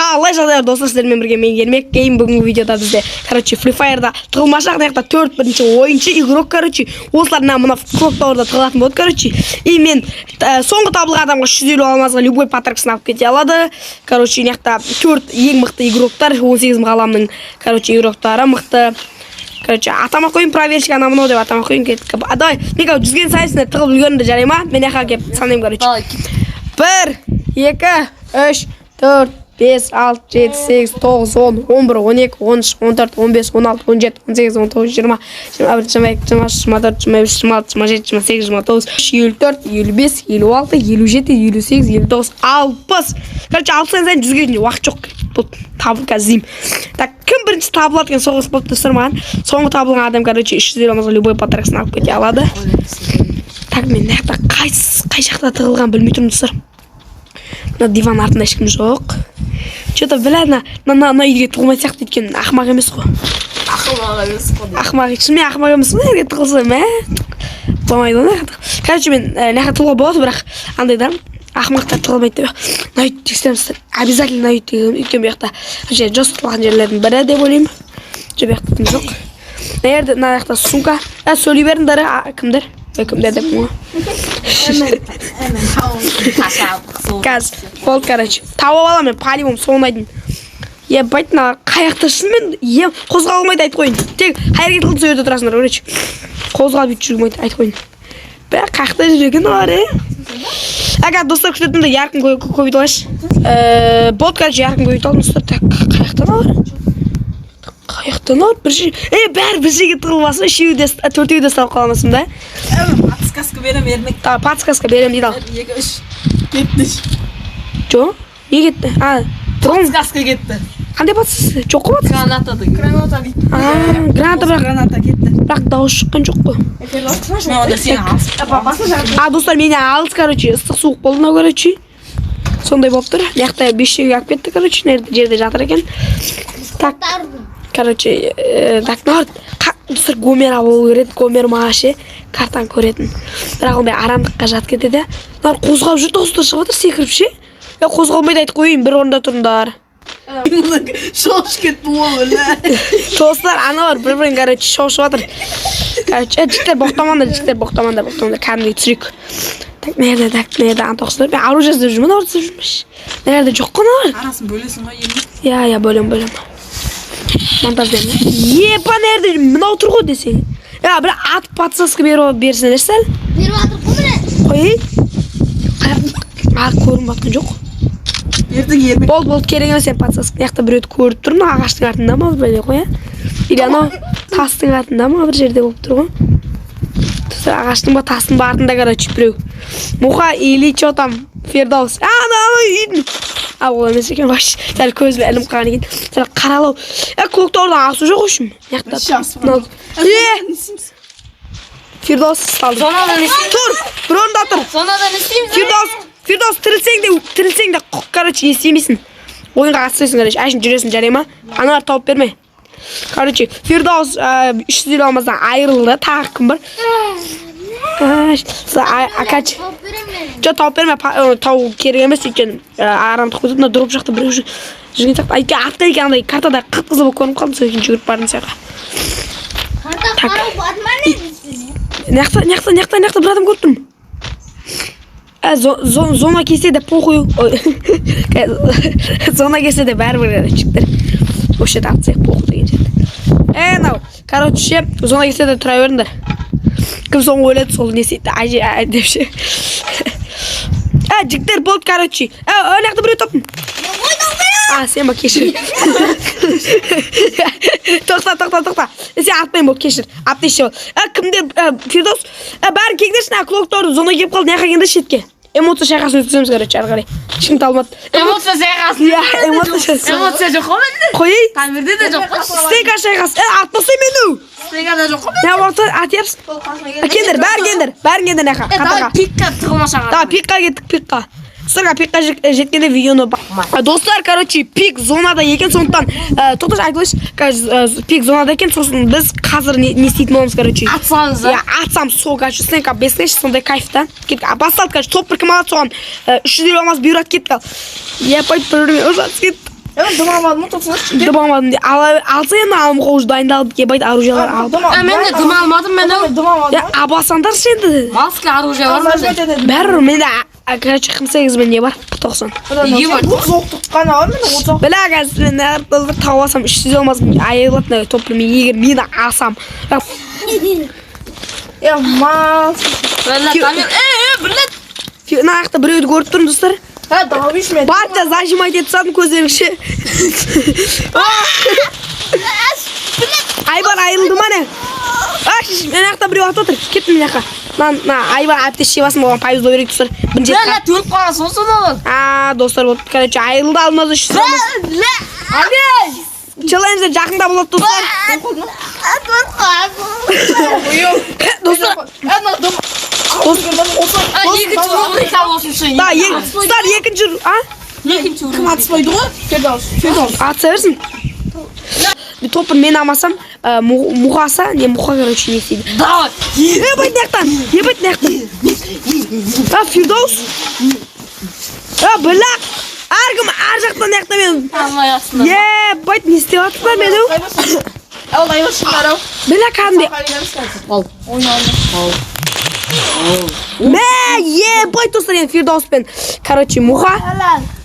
Қалай жағдайлар достар, сіздермен бірге мен Ермек Гейм. Бүгінгі видеода бізде Free Fire'да тығылмашақ даяқта 4 бірінші ойыншы игрок, осыларына мына клоктаурда тығылатын болды, И мен соңғы табылған адамға 150 алмазға любой подаркасын алып кете алады. Неқта 4 ең мықты игроктар, 18 ғаламның, игроктары мықты. Атама қойын проверщик ана мынау деп атама қойын кетті. Давай, мен жүзген сайысында тығып үлгерінді жарай ма? Мен яқа кеп санайым, 1, 2, 3, 4, 5, 6, 7, 8, 9, 10, 11, 12, 13, 14, 15, 16, 17, 18, 19, 20, 21, 22, 23, 24, 25, 26, 27, 28, 29, 54, 55, 56, 57, 58, 59, 60. 60 сайын жүзге дейін уақыт жоқ. Бұл табыл қазір. Так, кім бірінші табылады екен соғыс болып тұрсыр маған. Соңғы табылған адам 350 алмазға любой подаркасын алып кете алады. Так, мен қай жақта тығылған білмей тұрмын достар. Мына диван артында ешкім жоқ. Что-то біләді, мына үйге тығылмай сияқты еткен ақмақ емес қой. Ақмақ ішіме ақмақ емес қой, неге тығылсам, болмайды оны. Мен неға тығылға болады, бірақ андайда ақмақтар тығылмайды деп. Мына үйді тексереміз, обязательно үйді тегім, өйткені бұяқта жос тұтылған жерлердің бірі деп ойлаймын. Бұяқта тым жоқ. Мына жақта сумка. Сөйлей беріңдер, кімдер? Кімдер деп мұға. Қазір, болды, тауып алам мен, палимым соңындайдың. Байтын ала, қаяқты шынымен қозға алмайды айтып қойын. Тек қайыр кетілді сөйерді тұрасыңдар, қозға бүйтіп жүрмейді айтып қойын. Бірақ қаяқта жүрген олар, достар, күштетімді ярқын көбейді олайшы. Болды, ярқын көбейді алдың достар. Қаяқтан алар? Қаяқтан алар? Бәрі бір жерге тығылмасын, 4-еуде салып қаламасын да. Подсказка берем, Ермек. Подсказка берем дейді ал. 2, 3. Кетті. Жо? Не кетті? Подсказка кетті. Қандай подсказка? Жоқ қой подсказка? Граната дейді. Граната дейді. Граната бірақ. Граната кетті. Бірақ дауыс шыққан жоқ қой. Мен онда сені алыс. Достар, мені алыс, ыстық суық болды мынау, сондай болып тұр. Яқта 5 жерге алып кетті, жерде жатыр екен. Так, достар, гомер болу кереді, гомер мағашы картан көретін. Бірақ ондай арамдыққа жат кетеді. Қозғап жүр, достар, шығып отыр, секіріп ше. Қозғалмайды айтып қойын, бір орында тұрыңдар. Шош кетті ол. Достар, аналар бір-бірін шошып отыр. Жіктер боқтамандар, кәдімгі түсірек. Так, нерде антоқсыздар. Мен оружие іздеп жүрмін, оружие іздеп жүрмеш. Нерде жоқ қой. Арасын бөлесің ғой, Ермек? Я, бөлем. Монтажден. Епа, нерде мынау тұр ғой десең. Бір ат подсказка берсін сәл. Беріп атыр қой көрініп атқан жоқ. Ермек. Болды, керек емес сен подсказка. Яқта біреуді көріп тұрмын, ағаштың артында ма, бір қоя. Или анау тастың артында ма, бір жерде болып тұр ғой. Ағаштың ба, тастың ба артында біреу. Мұха или что там, Фердаус. Үйдің. Ол емес екен, баш. Сәл көзбе әлім қаған екен. Сәл қаралау. Клоктаурдан асу жоқ үшін. Фердаус салды. Тұр, бір орында тұр. Сонадан істейміз. Фердаус, тірілсең де, естемейсің. Ойынға қатысайсың, әшін жүресің, жарай ма? Аналар тауып берме. Фердаус 350 алмаздан айырылды, тағы кім бар? Акач. Жоқ, тауып берме, тау керек емес екен. Арамдық көзіп, мына дұрып жақты біреу жүрген сияқты. Атта екен, андай картада қып-қызы болып көрініп қалды, сөйкен жүгіріп бардың сияқты. Қарта қарау бадманы. Неқта бір адам көріп тұрмын. Зона кесе де похуй. Зона кесе де бәрі жіктер. Осы жерде атсайық похуй деген жерде. Зона кесе де тұра беріңдер. Кім соң ойлады сол несейді деп ше. Жіктер болды, өняқты біреу топтың. Сен ба кешір. Тоқта. Сен атпайын болды, кешір. Аптеші бол. Кімдер, Фердаус, бәрі кегдершін, клоктаурды зона кеп қалды, неқа кенді шетке. Эмоция шайқасын өткіземіз әрі қарай. Ешкім талмады. Эмоция шайқасын? Эмоция жоқ қой менде? Қойы? Камерде де жоқ қой. Стейка шайқасын. Атпасай мені. Стейка да жоқ қой. Не уақытта атепсіз? Кендер, бәрі кендер неқа. Давай пикқа тығылмаша қара. Пикқа кеттік, пикқа. Сырға пикқа жеткенде видеоны достар, пик зонада екен, сондықтан тоқташ айтылыш, пик зонада екен, сосын біз қазір не істейтін боламыз, атсамыз, атсам сол, снайка бесінші, сондай кайфта басталды, топ бір кім алады соған 300 алмаз бұйрат кетті. Я пойт біріме ұзат кетті. Дым алмадым ма тоқсаңшы. Дым алмадым де. Алса енді алым қоғыш дайындалып кебайды оружиялар алды. Мен de dım almadım ben de. Дым алмадым. Ya абасандаршы енді. Maske оружие var mı? Бәрі менде короче 48 мен не бар? 90. İyi var. Оқтық қана бар менде 30. Бля қазір мен әртөзір тауып алсам 300 алмасын айырылатын топты мен егер мені алсам. Мас. Böyle kamyon. Billet. Мына жақта біреуді көріп тұрмын достар. Дауып ішме. Барынша зажимать ете салдым көздеріңше. Айбар айырылды ма не? Мен жақта біреу атып отыр. Кеттім мен жаққа. Айбар әптес ше басым болған пайыз берейік достар. Böyle Türk parası olsun olur. Достар вот короче айырылды алдымыз 300 алмас. Челленджде жақында болады достар. Достар. Екінші рубрика olsun. Да, достар екінші Екінші Кім рубрика. атыспайды ғой? Фердаус. атса берсін. Топын мен алмасам мұғаса, не мұға короче не істейді. Давай. Ебать наяқтан, ебать наяқтан. Фирдаус. Білак. Әркім әр жақтан наяқтан мен. Allah aslında. Ебать не істеп атыпар мен ау. Ал дайвашындар ау. Білак кәдімде. Al. Ебать достар енді Фирдауспен. Короче мұға.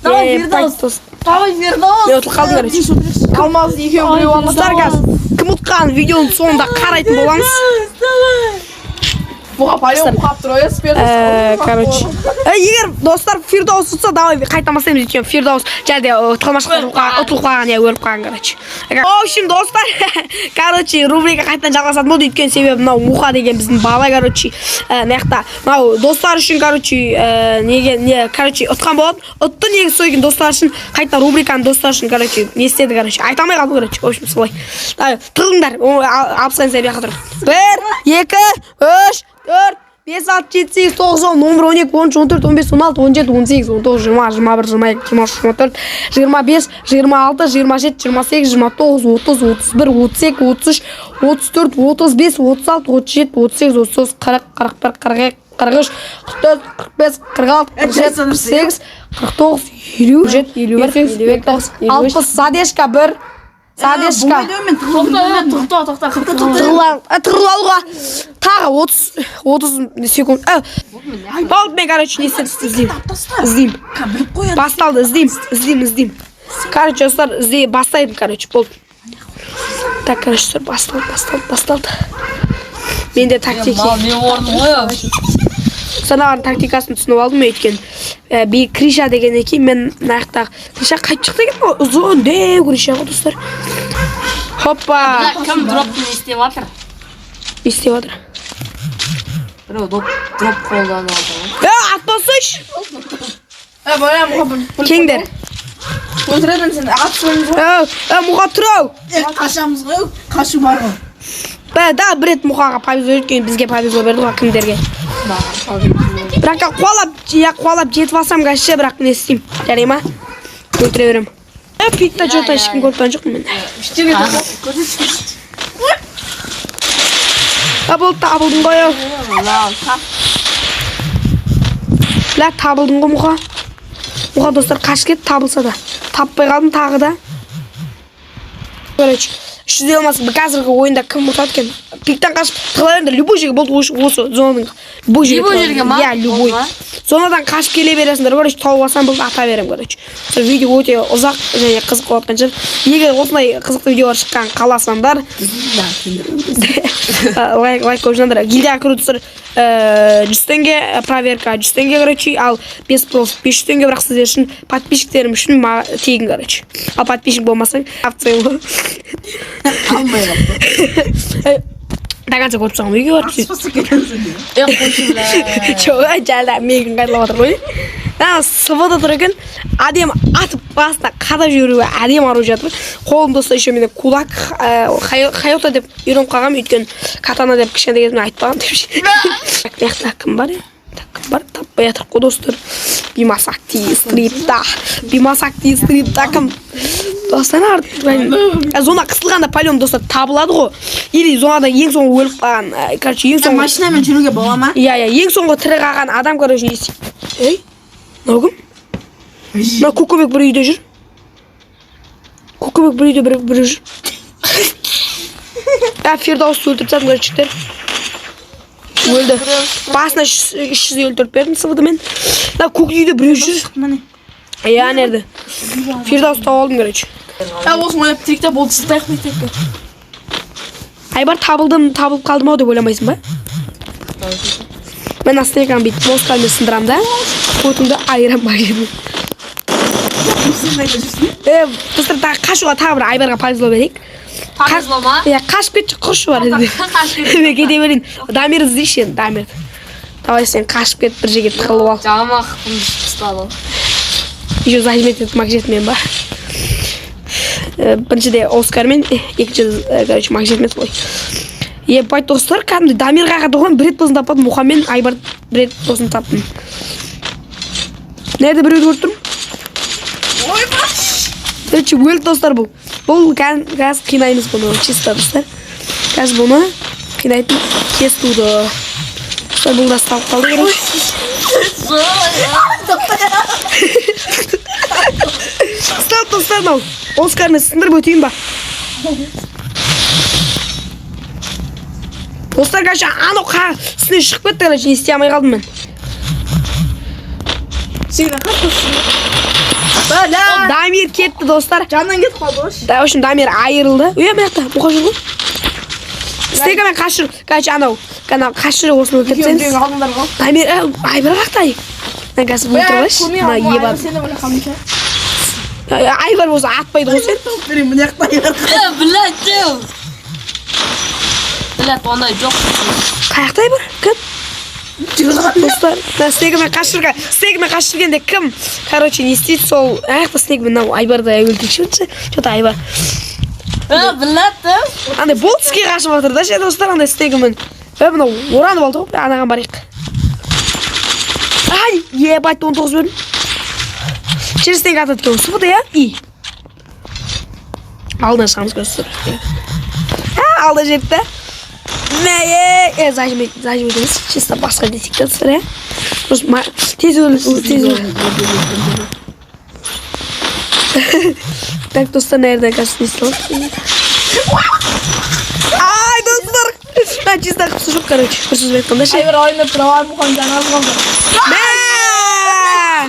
Давай Фирдаус. Давай Фирдаус. Мен ұтылып қалдым короче. Алмаз екеуі біреу алмаз. Достар қазір кім ұтқан видеоның соңында қарайтын боламыз. Бұға палеон бұқап тұр ой, сперді. Короче. Егер достар Фирдаус ұтса, давай қайтамасаймыз өйткені Фирдаус жәде ұтылып қалған, өліп қалған, короче. В общем, достар, короче, рубрика қайтадан жалғасатын болды, өйткені себебі мынау Муха деген біздің бала, короче, маяқта. Мынау достар үшін, короче, ұтқан болады. Ұтты негіз сойген достар үшін, қайта рубриканы достар үшін, короче, не істеді, короче. Айтамай қалды, короче, в общем, солай. Тұрыңдар, алпысайын сәбе қадыр. 1, 2, 3, 4, 5, 6, 7, 8, 9, 10, 11, 12, 13, 14, 15, 16, 17, 18, 19, 20, 21, 22, 23, 24, 25, 26, 27, 28, 29, 30, 31, 32, 33, 34, 35, 36, 37, 38, 39, 40, 41, 42, 43, 44, 45, 46, 47, 49, 50, 60, Sadeshka 1, Sadeshka. Тоқта. Тығылып алуға тағы 30 секунд. Болды мен, короче, не істеймін? Іздеймін. Басталды, іздеймін. Короче, достар, бастайдым, короче, болды. Так, короче, басталды. Менде тактика. Mal bir ordu koyuyor. Санаған тактикасын түсініп алдым өйткені Криша деген екен мен наяқтағы Криша қайт шықты екен ұзын деу Криша ғой достар. Хоппа. Kim drop'unu isteyip atır? Не істеп жатыр? Bro drop koldan aldı. Атпасыш. Бәлем мұға Кеңдер. өлтіремін сені. Атысыңыз ғой. Мұға тұрау. Қашамыз ғой. Қашу бар ғой. Да, бір рет мұқаға повезло өйткені бізге повезло берді ғой кімдерге. Бірақ қуалап жетіп алсам қазір бірақ не істеймін? Жарай ма? Өлтіре берем. Пикта жоқтан ешкім көріп жоқпын мен. Болды, табылдың ғой ау. Бля, табылдың ғой мұға. Мұға достар қашып кетті табылса да. Таппай қалдым тағы да. Короче, 300 алмасын қазіргі ойында кім ұтады екен? Пиктан қашып тығыла берді. Любой жерге болды осы зонаның. Любой жерге ма? Иә, любой. Зонадан қашып келе бересіңдер. Короче, тауып алсам болды ата берем, короче. Видео өте ұзақ және қызық болатын шығар. Егер осындай қызықты видеолар шыққан қаласаңдар, лайк қойып жатыңдар. Гильдияға кіру тұрсыр 100 теңге проверка, 100 теңге, короче, ал 5 профит 500 теңге, бірақ сіздер үшін подписчиктерім үшін тегін, короче. Ал подписчик болмасаң, акция Тағанша көріп саған үйге барып Жоқ, жайлы мегін қайдылап отыр ғой. Сывыда тұр екен, әдем атып басына қадап жүруі әдем ару жатыр. Қолым доста еще менде кулак, хайота деп үйреніп қалғам, өйткені катана деп кішкентай кезімде айтпаған деп. Маяқта кім бар? Таппай жатыр қой достар. Бимасакти стрипта кім? Достар артық. Зона қысылғанда палеон достар табылады ғой. Или зонада ең соңғы өліп қалған. Короче, ең соңғы Машинамен жүруге бола ма? Иә, ең соңғы тірі қалған адам, короче, не мынау кім? Мынау көкөбек бір үйде жүр. Köpek bir bir. Ya Firdevs öldürüp zaten gerçekten. Öldü. Basına işsiz öldürüp verdim sıvıdı men. La kokuydu bir. Ya nerede? Firdevs tav aldım gerçi. Ya olsun oynap trikte boldu siz teknik tekte. Aybar tabılıp kaldım o da oylamayısın be. Ben aslında ekran bitti. Boz kalmayı sındıram da. Kotumda ayıram başladım. Siz ne görüyorsunuz? Dostlar daha kaşığa tabır Aybar'a payızla verdik. Payızlama. Ya kaş bir kuş var dedi. Ve gideverin. Damir izleyişin damir. Davay sen kaşıp get bir ceket kılıp al. Canım akıttım tutalım. Hiç zahmet etmek etmeyin bak. Birinci de Oscar men ikinci kardeş mak etmez boy. Ye bay dostlar kan damir qaqa doğan bir et tapadım Muhammed Aybar bir et dostunu taptım. Nerede bir gördüm? Oy baş. Gerçi bu dostlar bu. Bu gaz kinayımız bunu çista dostlar. Gaz bunu kinayıp kestudu. Sonra bunu da sağ kaldı gerek. Stop dostlar no. Oscar'ın sınır boyutuyum bak. Dostlar karşı ano ka sınır çıkıp ettiler için isteyemeye kaldım ben. Siz ne kapıyorsunuz? Böyle. Damir ketti dostlar. Candan git kaldı. Daha şimdi Damir ayrıldı. Uyamayakta bu kaçırdı. İsteyken ben kaçır. Kaç ano. Kana kaçır olsun öldürseniz. Diyorum kaldılar kal. Damir ay bırak dayı. Ben kasıp oturmuş. Na iyi bak. Sen de böyle kalmış. Ay var olsa atmaydı olsun. Benim bunu yaklayın. Biladım. Bilat onda yok. Kayaktay bu. Kim? Dostlar, ben snegime kaçırgan. Snegime kaçırgan de kim? Короче, не isteyip sol. Ayakta snegime nam Aybar'da öldük şimdi. Çota Aybar. Biladım. Ande Boltski kaçıp oturdu da şey dostlar ande snegime. Ben bunu oranı oldu. Anagan barik. Ay, ye bayt 19 bölüm. Через sneg atı tutuyor. Sıvı da ya. İyi. Aldın şans göster. Ha, aldı cepte. Neye? Zajmediniz. Çista başka destekten sıra. Tez olun. Tez olun. Tak dostlar nereden kaçtın İslam? Ay dostlar. Ben çista kıpsı çok karıç. Hırsız bekledim de şey. Hayır oyunda pravar bu konuda az kaldı.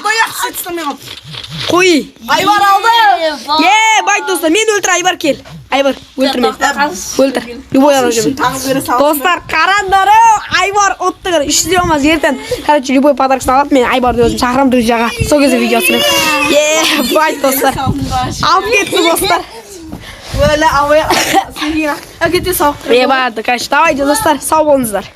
Koyak sıçtım Koy. Ayvar aldı. Ye bay dostlar. Men öldür Aybar kel. Aybar öldürme. Öldür. Любой alacağım. Dostlar karanları Aybar ottu. İşte olmaz yerden. Короче, любой подарок alıp men Aybar'da özüm çağıram durjağa. Сол кезде videosunu. Ye bay dostlar. Alıp gitti dostlar. Böyle havaya. Seni ya. Gitti sağ. Ye vardı kaç. Davaydı dostlar. Sağ olunuzlar.